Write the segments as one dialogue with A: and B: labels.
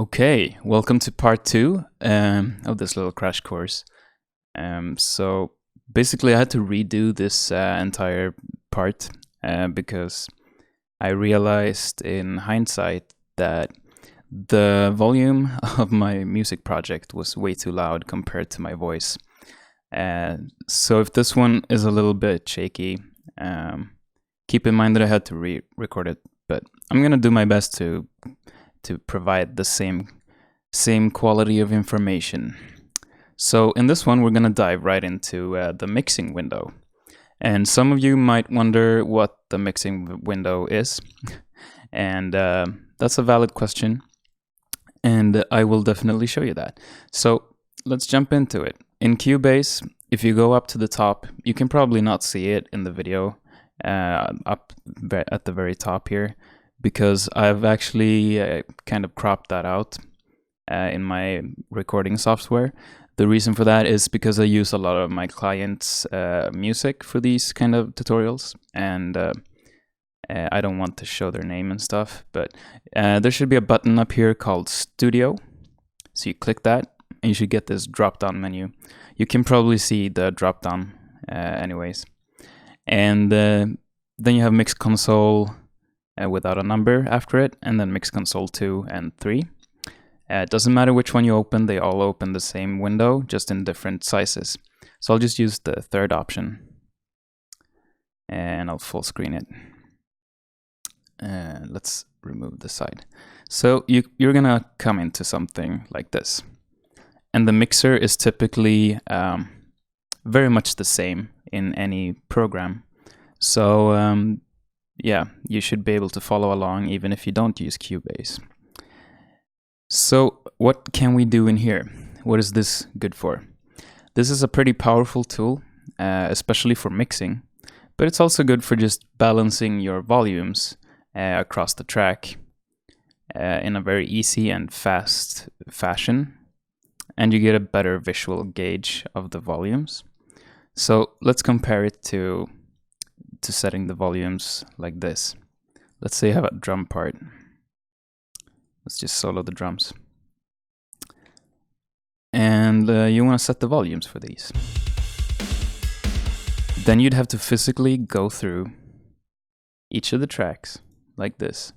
A: Okay, welcome to part two of this little crash course. So basically, I had to redo this entire part because I realized in hindsight that the volume of my music project was way too loud compared to my voice. So if this one is a little bit shaky, keep in mind that I had to re-record it, but I'm gonna do my best to provide the same quality of information. So in this one, we're gonna dive right into the mixing window. And some of you might wonder what the mixing window is, and that's a valid question, and I will definitely show you that. So let's jump into it. In Cubase, if you go up to the top, you can probably not see it in the video up at the very top here, because I've actually kind of cropped that out in my recording software. The reason for that is because I use a lot of my clients' music for these kind of tutorials, and I don't want to show their name and stuff, but there should be a button up here called Studio. So you click that, and you should get this drop-down menu. You can probably see the drop-down anyways. And then you have Mix Console without a number after it, and then Mix Console 2 and 3. It doesn't matter which one you open, they all open the same window, just in different sizes. So I'll just use the third option, and I'll full screen it. Let's remove the side. So you're gonna come into something like this. And the mixer is typically very much the same in any program. So yeah, you should be able to follow along even if you don't use Cubase. So what can we do in here? What is this good for? This is a pretty powerful tool, especially for mixing, but it's also good for just balancing your volumes across the track in a very easy and fast fashion, and you get a better visual gauge of the volumes. So let's compare it to setting the volumes like this. Let's say I have a drum part. Let's just solo the drums. And you want to set the volumes for these. Then you'd have to physically go through each of the tracks like this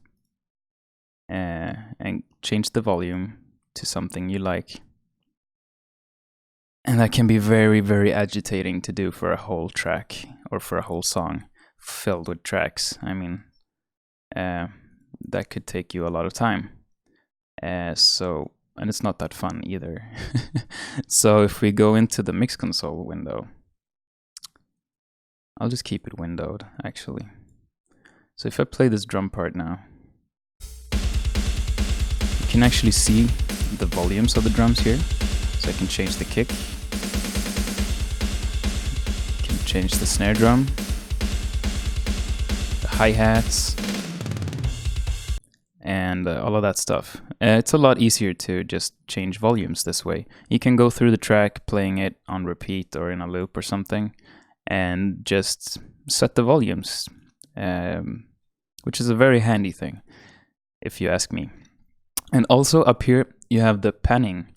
A: and change the volume to something you like. And that can be very, very agitating to do for a whole track or for a whole song filled with tracks. I mean, that could take you a lot of time. And it's not that fun either. So if we go into the Mix Console window, I'll just keep it windowed actually. So if I play this drum part now, you can actually see the volumes of the drums here. So I can change the kick, can change the snare drum, the hi-hats, and all of that stuff. It's a lot easier to just change volumes this way. You can go through the track playing it on repeat or in a loop or something and just set the volumes, which is a very handy thing if you ask me. And also up here you have the panning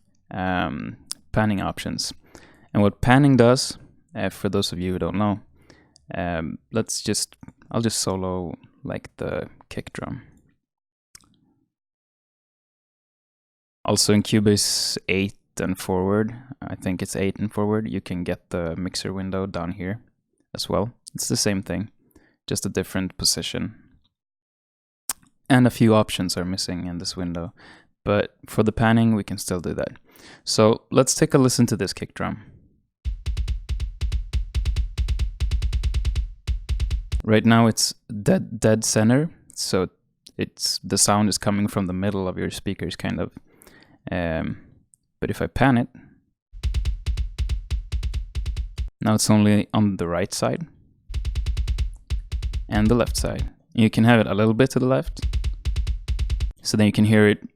A: options. And what panning does, for those of you who don't know, I'll just solo like the kick drum. Also in Cubase 8 and forward, I think it's 8 and forward, you can get the mixer window down here as well. It's the same thing, just a different position. And a few options are missing in this window, but for the panning we can still do that. So let's take a listen to this kick drum. Right now it's dead center, so the sound is coming from the middle of your speakers kind of. But if I pan it, now it's only on the right side and the left side. You can have it a little bit to the left, so then you can hear it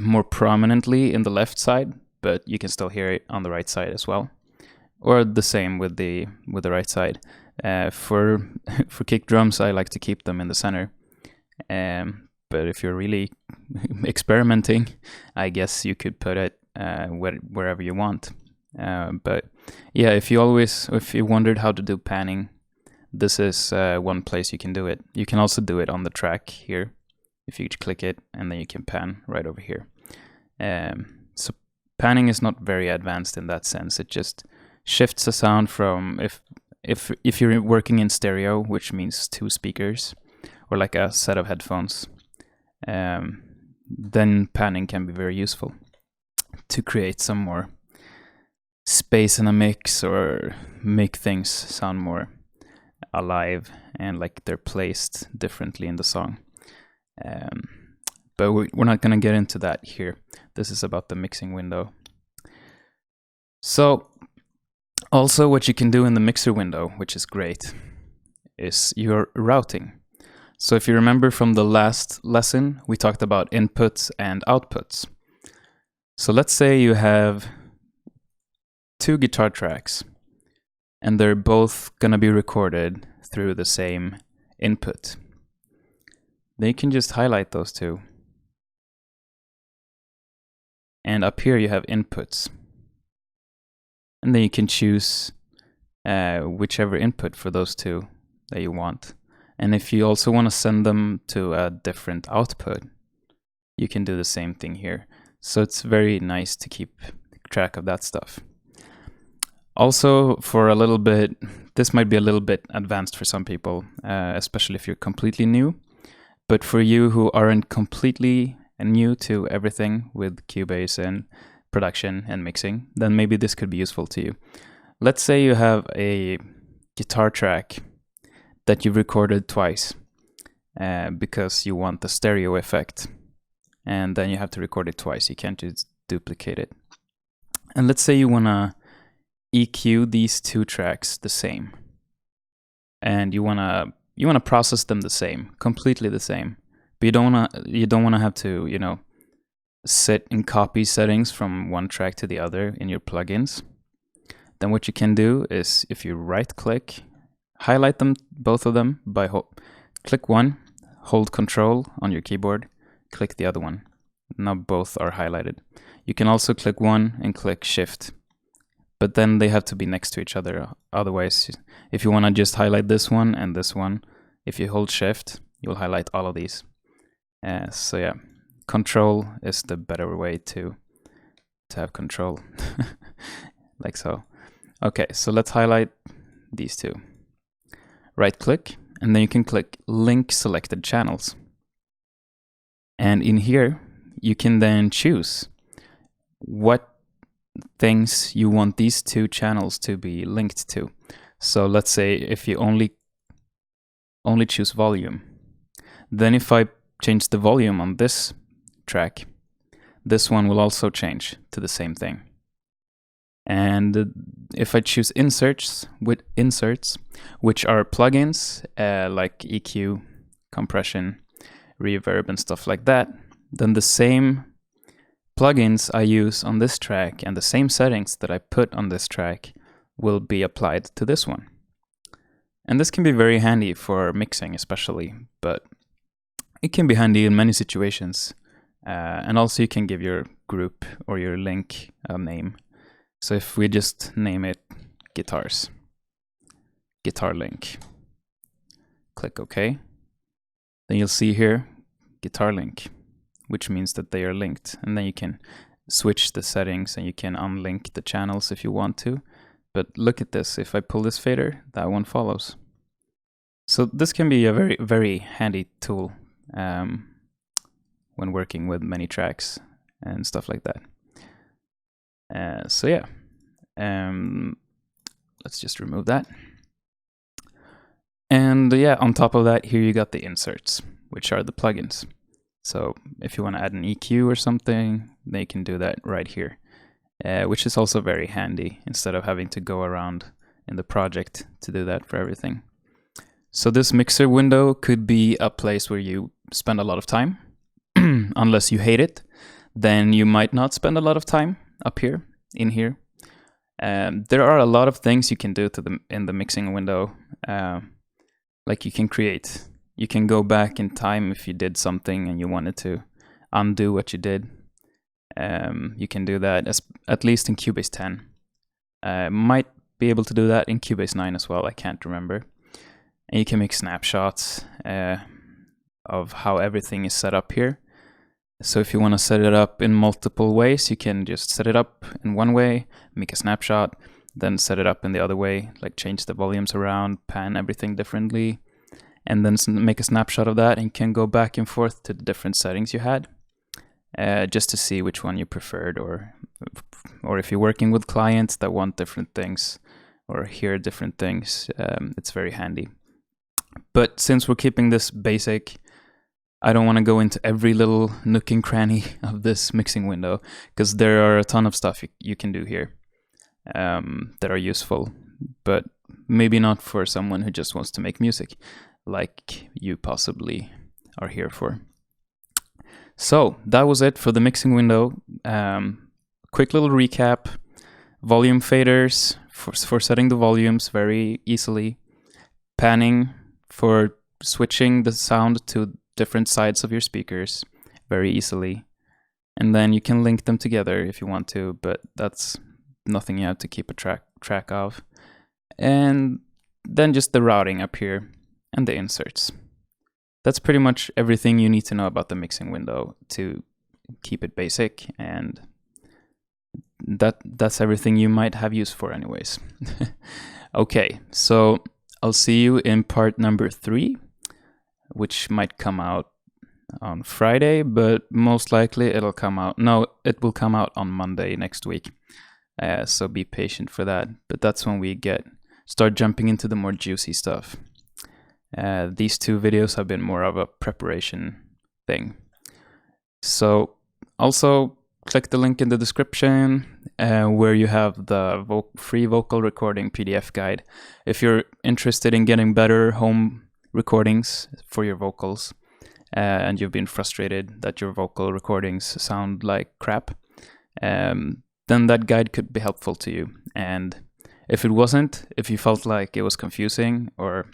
A: more prominently in the left side, but you can still hear it on the right side as well, or the same with the right side. For kick drums, I like to keep them in the center, but if you're really experimenting, I guess you could put it wherever you want. But yeah, if you wondered how to do panning, this is one place you can do it. You can also do it on the track here. If you click it, and then you can pan right over here. So panning is not very advanced in that sense. It just shifts the sound from if you're working in stereo, which means 2 speakers or like a set of headphones, then panning can be very useful to create some more space in a mix or make things sound more alive and like they're placed differently in the song. But we're not going to get into that here. This is about the mixing window. So also what you can do in the mixer window, which is great, is your routing. So if you remember from the last lesson, we talked about inputs and outputs. So let's say you have 2 guitar tracks and they're both going to be recorded through the same input. Then you can just highlight those 2. And up here you have inputs. And then you can choose whichever input for those 2 that you want. And if you also want to send them to a different output, you can do the same thing here. So it's very nice to keep track of that stuff. Also, for a little bit, this might be a little bit advanced for some people, especially if you're completely new. But for you who aren't completely new to everything with Cubase and production and mixing, then maybe this could be useful to you. Let's say you have a guitar track that you've recorded twice because you want the stereo effect, and then you have to record it twice. You can't just duplicate it. And let's say you want to EQ these 2 tracks the same, and you want to process them the same, completely the same, but you don't want to have to sit in copy settings from one track to the other in your plugins. Then what you can do is, if you right click, highlight them, both of them, by click one, hold Control on your keyboard, click the other one. Now both are highlighted. You can also click one and click Shift, but then they have to be next to each other. Otherwise, if you want to just highlight this one and this one, if you hold Shift, you'll highlight all of these. So yeah, Control is the better way to have control, like so. Okay, so let's highlight these 2. Right click, and then you can click Link Selected Channels. And in here, you can then choose what things you want these 2 channels to be linked to. So let's say if you only choose volume, then if I change the volume on this track, this one will also change to the same thing. And if I choose inserts, which are plugins like EQ, compression, reverb, and stuff like that, then the same plugins I use on this track and the same settings that I put on this track will be applied to this one. And this can be very handy for mixing especially, but it can be handy in many situations. And also you can give your group or your link a name. So if we just name it guitars, guitar link, click OK, then you'll see here guitar link, which means that they are linked. And then you can switch the settings and you can unlink the channels if you want to. But look at this, if I pull this fader, that one follows. So this can be a very, very handy tool when working with many tracks and stuff like that. So yeah, let's just remove that. And yeah, on top of that, here you got the inserts, which are the plugins. So if you want to add an EQ or something, they can do that right here, which is also very handy instead of having to go around in the project to do that for everything. So this mixer window could be a place where you spend a lot of time. Unless you hate it, then you might not spend a lot of time up here, in here. There are a lot of things you can do in the mixing window. Like you can create You can go back in time if you did something and you wanted to undo what you did. You can do that at least in Cubase 10. Might be able to do that in Cubase 9 as well, I can't remember. And you can make snapshots of how everything is set up here. So if you want to set it up in multiple ways, you can just set it up in one way, make a snapshot, then set it up in the other way, like change the volumes around, pan everything differently, and then make a snapshot of that, and you can go back and forth to the different settings you had, just to see which one you preferred, or if you're working with clients that want different things or hear different things, it's very handy. But since we're keeping this basic, I don't want to go into every little nook and cranny of this mixing window, because there are a ton of stuff you can do here that are useful, but maybe not for someone who just wants to make music, like you possibly are here for. So that was it for the mixing window. Quick little recap: volume faders for setting the volumes very easily, panning for switching the sound to different sides of your speakers very easily, and then you can link them together if you want to, but that's nothing you have to keep a track of. And then just the routing up here and the inserts. That's pretty much everything you need to know about the mixing window to keep it basic, and that's everything you might have use for anyways. Okay, so I'll see you in part number 3, which might come out on Friday, but most likely it will come out on Monday next week. So be patient for that. But that's when we start jumping into the more juicy stuff. These 2 videos have been more of a preparation thing. So also click the link in the description where you have the free vocal recording PDF guide. If you're interested in getting better home recordings for your vocals, and you've been frustrated that your vocal recordings sound like crap, then that guide could be helpful to you. And if it wasn't, if you felt like it was confusing, or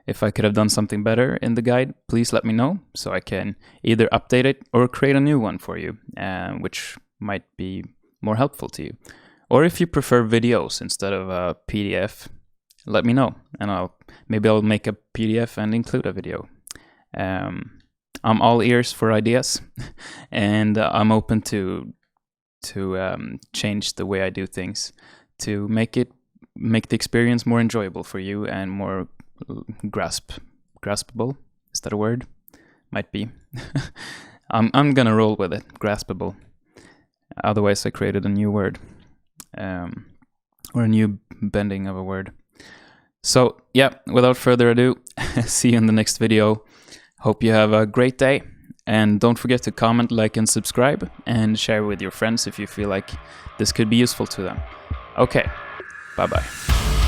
A: if I could have done something better in the guide, please let me know so I can either update it or create a new one for you, which might be more helpful to you. Or if you prefer videos instead of a PDF, let me know, and maybe I'll make a PDF and include a video. I'm all ears for ideas, and I'm open to change the way I do things to make the experience more enjoyable for you and more graspable. Is that a word? Might be. I'm gonna roll with it. Graspable. Otherwise, I created a new word, or a new bending of a word. So yeah, without further ado, see you in the next video. Hope you have a great day, and don't forget to comment, like, and subscribe, and share with your friends if you feel like this could be useful to them. Okay, bye-bye.